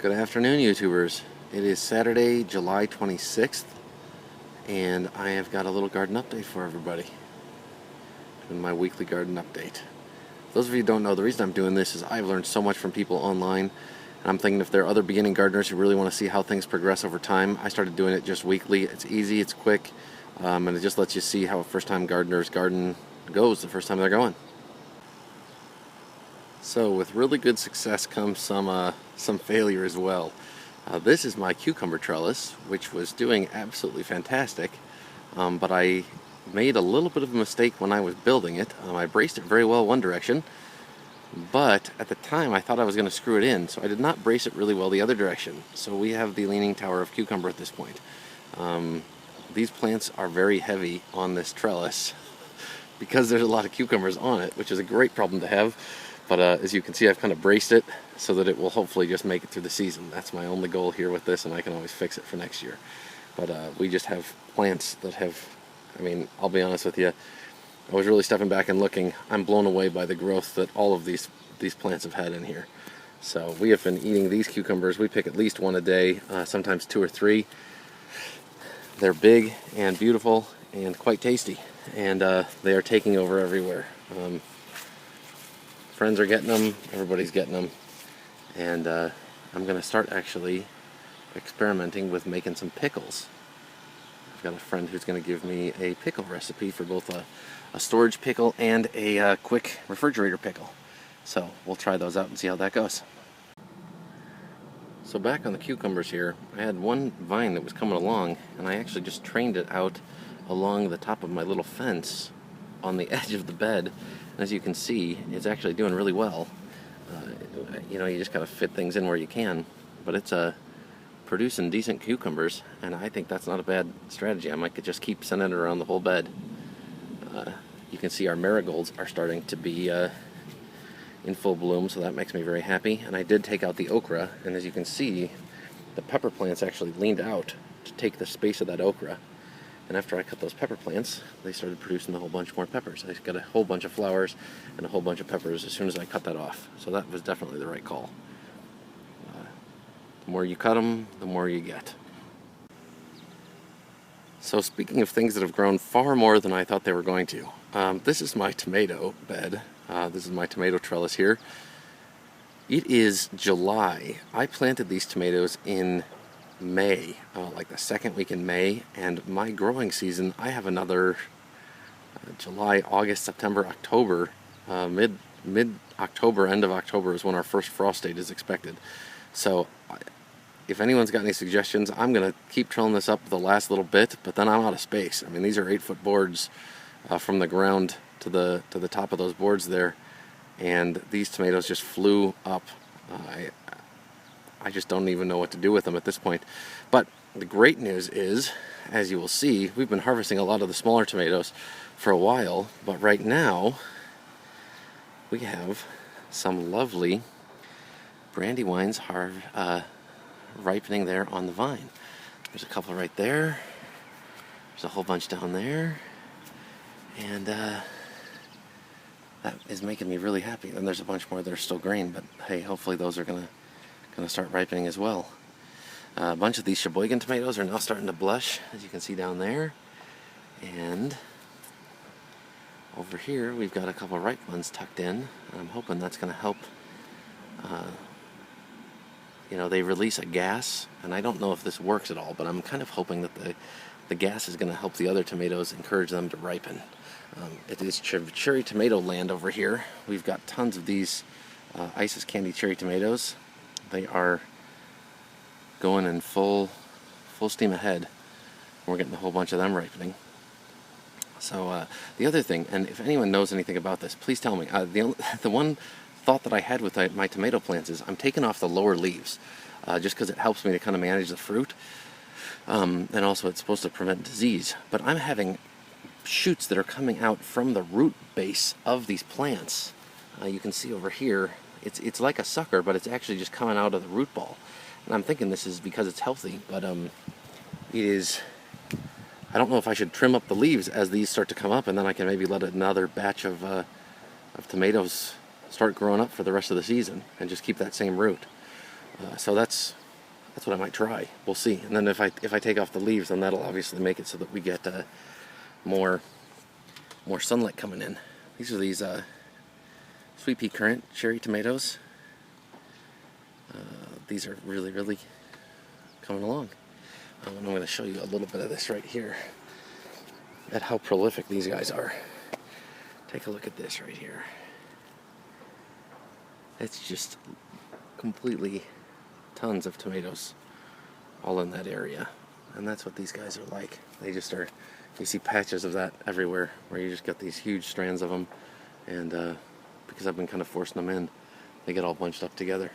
Good afternoon, YouTubers. It is Saturday, July 26th, and I have got a little garden update for everybody. Doing my weekly garden update. Those of you who don't know, the reason I'm doing this is I've learned so much from people online, and I'm thinking if there are other beginning gardeners who really want to see how things progress over time, I started doing it just weekly. It's easy, it's quick, and it just lets you see how a first-time gardener's garden goes the first time they're going. So with really good success comes some failure as well. This is my cucumber trellis, which was doing absolutely fantastic, but I made a little bit of a mistake when I was building it. I braced it very well one direction, but at the time I thought I was going to screw it in, so I did not brace it really well the other direction. So we have the leaning tower of cucumber at this point. These plants are very heavy on this trellis because there's a lot of cucumbers on it, which is a great problem to have. But as you can see, I've kind of braced it so that it will hopefully just make it through the season. That's my only goal here with this, and I can always fix it for next year. But we just have plants that have, I'll be honest with you, I was really stepping back and looking. I'm blown away by the growth that all of these plants have had in here. So we have been eating these cucumbers. We pick at least one a day, sometimes two or three. They're big and beautiful and quite tasty, and they are taking over everywhere. Friends are getting them, everybody's getting them, and I'm going to start actually experimenting with making some pickles. I've got a friend who's going to give me a pickle recipe for both a storage pickle and a quick refrigerator pickle. So we'll try those out and see how that goes. So back on the cucumbers here, I had one vine that was coming along, and I actually just trained it out along the top of my little fence on the edge of the bed. As you can see, it's actually doing really well. You just got to fit things in where you can, but it's producing decent cucumbers, and I think that's not a bad strategy. I might just keep sending it around the whole bed. You can see our marigolds are starting to be in full bloom, so that makes me very happy. And I did take out the okra, and as you can see, the pepper plants actually leaned out to take the space of that okra. And after I cut those pepper plants, they started producing a whole bunch more peppers. I got a whole bunch of flowers and a whole bunch of peppers as soon as I cut that off. So that was definitely the right call. The more you cut them, the more you get. So speaking of things that have grown far more than I thought they were going to, this is my tomato bed. This is my tomato trellis here. It is July. I planted these tomatoes in May, like the second week in May, and my growing season, I have another July, August, September, October, mid-October, end of October is when our first frost date is expected. So if anyone's got any suggestions, I'm going to keep trilling this up the last little bit, but then I'm out of space. These are 8-foot boards from the ground to the top of those boards there, and these tomatoes just flew up. I just don't even know what to do with them at this point. But the great news is, as you will see, we've been harvesting a lot of the smaller tomatoes for a while, but right now we have some lovely Brandywines ripening there on the vine. There's a couple right there. There's a whole bunch down there. And that is making me really happy. And there's a bunch more that are still green, but hey, hopefully those are going to start ripening as well. A bunch of these Sheboygan tomatoes are now starting to blush, as you can see down there. And over here we've got a couple ripe ones tucked in. I'm hoping that's going to help. They release a gas, and I don't know if this works at all, but I'm kind of hoping that the gas is going to help the other tomatoes, encourage them to ripen. It is cherry tomato land over here. We've got tons of these Isis candy cherry tomatoes. They are going in full steam ahead. We're getting a whole bunch of them ripening. So the other thing, and if anyone knows anything about this, please tell me. The one thought that I had with my tomato plants is I'm taking off the lower leaves, just because it helps me to kind of manage the fruit, and also it's supposed to prevent disease. But I'm having shoots that are coming out from the root base of these plants. You can see over here. It's like a sucker, but it's actually just coming out of the root ball. And I'm thinking this is because it's healthy, but it is. I don't know if I should trim up the leaves as these start to come up, and then I can maybe let another batch of tomatoes start growing up for the rest of the season and just keep that same root. So that's what I might try. We'll see. And then if I take off the leaves, then that'll obviously make it so that we get more sunlight coming in. These are these sweet pea currant cherry tomatoes. These are really, really coming along. And I'm going to show you a little bit of this right here, at how prolific these guys are. Take a look at this right here. It's just completely tons of tomatoes all in that area. And that's what these guys are like. They just are, you see patches of that everywhere where you just get these huge strands of them. And because I've been kind of forcing them in, they get all bunched up together.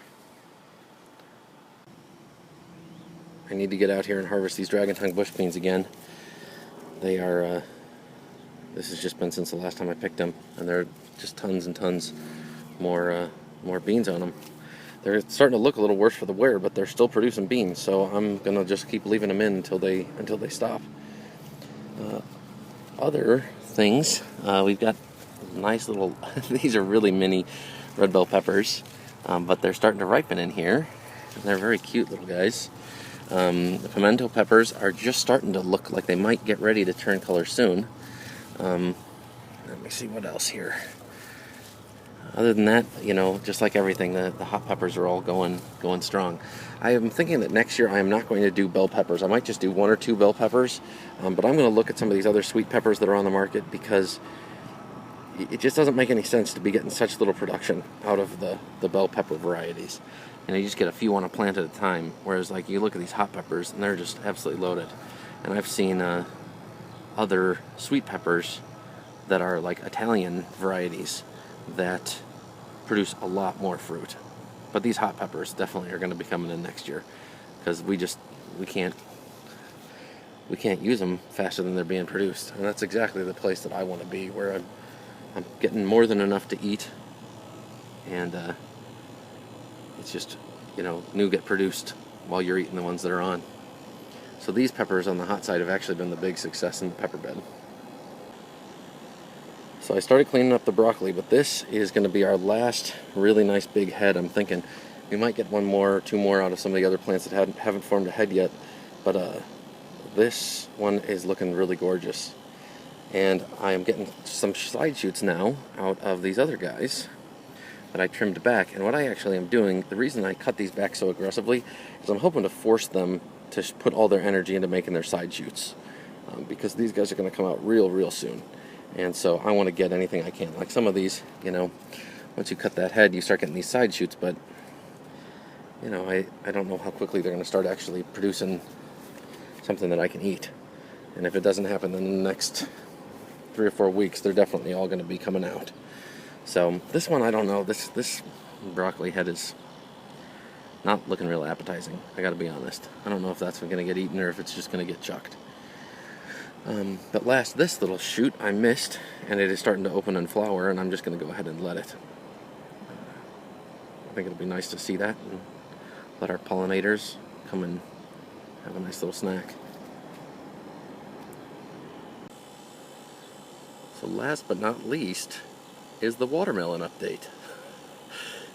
I need to get out here and harvest these dragon tongue bush beans again. They are, this has just been since the last time I picked them, and there are just tons and tons more beans on them. They're starting to look a little worse for the wear, but they're still producing beans, so I'm gonna just keep leaving them in until they stop. Other things, we've got nice little, these are really mini red bell peppers, but they're starting to ripen in here. They're very cute little guys. The pimento peppers are just starting to look like they might get ready to turn color soon. Let me see what else here. Other than that, you know, just like everything, the hot peppers are all going strong. I am thinking that next year I am not going to do bell peppers. I might just do 1 or 2 bell peppers, but I'm going to look at some of these other sweet peppers that are on the market, because it just doesn't make any sense to be getting such little production out of the bell pepper varieties. You know, you just get a few on a plant at a time, whereas like you look at these hot peppers and they're just absolutely loaded. And I've seen other sweet peppers that are like Italian varieties that produce a lot more fruit. But these hot peppers definitely are going to be coming in next year, because we can't use them faster than they're being produced. And that's exactly the place that I want to be, where I'm getting more than enough to eat, and it's just, you know, new get produced while you're eating the ones that are on. So these peppers on the hot side have actually been the big success in the pepper bed. So I started cleaning up the broccoli, but this is going to be our last really nice big head. I'm thinking we might get 1 more or 2 more out of some of the other plants that haven't formed a head yet, but this one is looking really gorgeous. And I am getting some side shoots now out of these other guys that I trimmed back. And what I actually am doing, the reason I cut these back so aggressively, is I'm hoping to force them to put all their energy into making their side shoots, because these guys are going to come out real soon. And so I want to get anything I can. Like some of these, you know, once you cut that head, you start getting these side shoots, but, you know, I don't know how quickly they're going to start actually producing something that I can eat. And if it doesn't happen in the next 3 or 4 weeks, they're definitely all going to be coming out. So this one, I don't know. This broccoli head is not looking real appetizing, I got to be honest. I don't know if that's going to get eaten or if it's just going to get chucked. But this little shoot I missed, and it is starting to open and flower, and I'm just going to go ahead and let it. I think it'll be nice to see that and let our pollinators come and have a nice little snack. So last but not least is the watermelon update.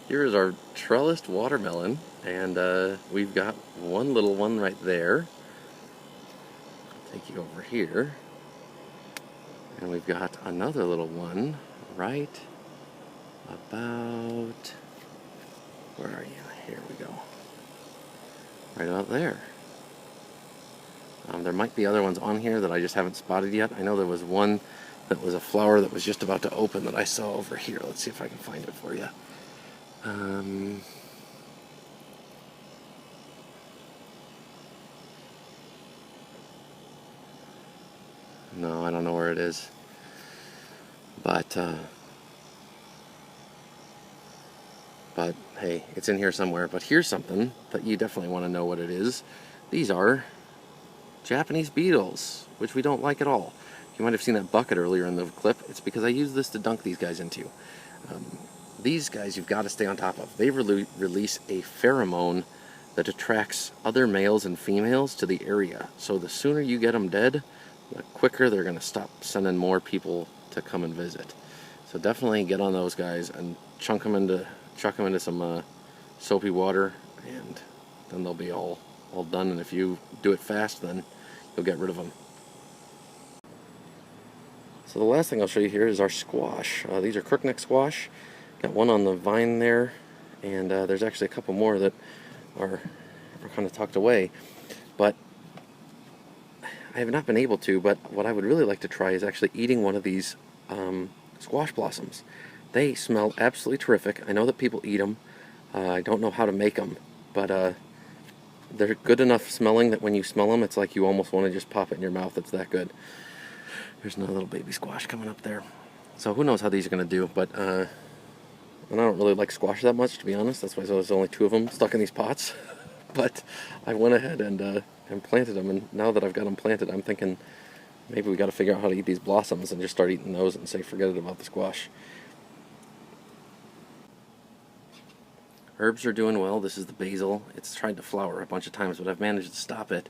Here is our trellised watermelon, and we've got one little one right there. Take you over here, and we've got another little one right about, where are you? Here we go. Right about there. There might be other ones on here that I just haven't spotted yet. I know there was one that was a flower that was just about to open that I saw over here. Let's see if I can find it for you. No, I don't know where it is. But hey, it's in here somewhere. But here's something that you definitely want to know what it is. These are Japanese beetles, which we don't like at all. You might have seen that bucket earlier in the clip. It's because I use this to dunk these guys into. These guys you've got to stay on top of. They release a pheromone that attracts other males and females to the area. So the sooner you get them dead, the quicker they're going to stop sending more people to come and visit. So definitely get on those guys and chuck them into some soapy water and then they'll be all done. And if you do it fast, then you'll get rid of them. So the last thing I'll show you here is our squash. These are crookneck squash. Got one on the vine there, and there's actually a couple more that are kind of tucked away. But I have not been able to, but what I would really like to try is actually eating one of these squash blossoms. They smell absolutely terrific. I know that people eat them. I don't know how to make them, but they're good enough smelling that when you smell them, it's like you almost want to just pop it in your mouth. It's that good. There's another little baby squash coming up there. So who knows how these are going to do, but and I don't really like squash that much, to be honest. That's why there's only 2 of them stuck in these pots. But I went ahead and planted them, and now that I've got them planted, I'm thinking maybe we got to figure out how to eat these blossoms and just start eating those and say forget it about the squash. Herbs are doing well. This is the basil. It's tried to flower a bunch of times, but I've managed to stop it,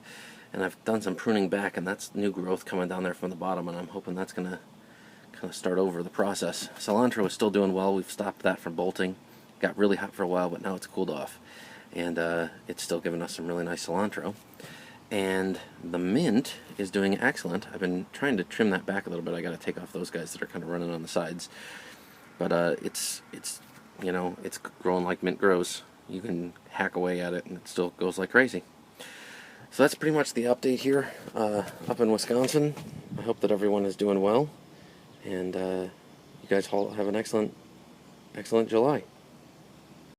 and I've done some pruning back, and that's new growth coming down there from the bottom, and I'm hoping that's going to kind of start over the process. Cilantro is still doing well. We've stopped that from bolting. Got really hot for a while, but now it's cooled off, and it's still giving us some really nice cilantro. And the mint is doing excellent. I've been trying to trim that back a little bit. I got to take off those guys that are kind of running on the sides, but it's you know, it's growing like mint grows. You can hack away at it and it still goes like crazy. So that's pretty much the update here up in Wisconsin. I hope that everyone is doing well, and you guys all have an excellent July.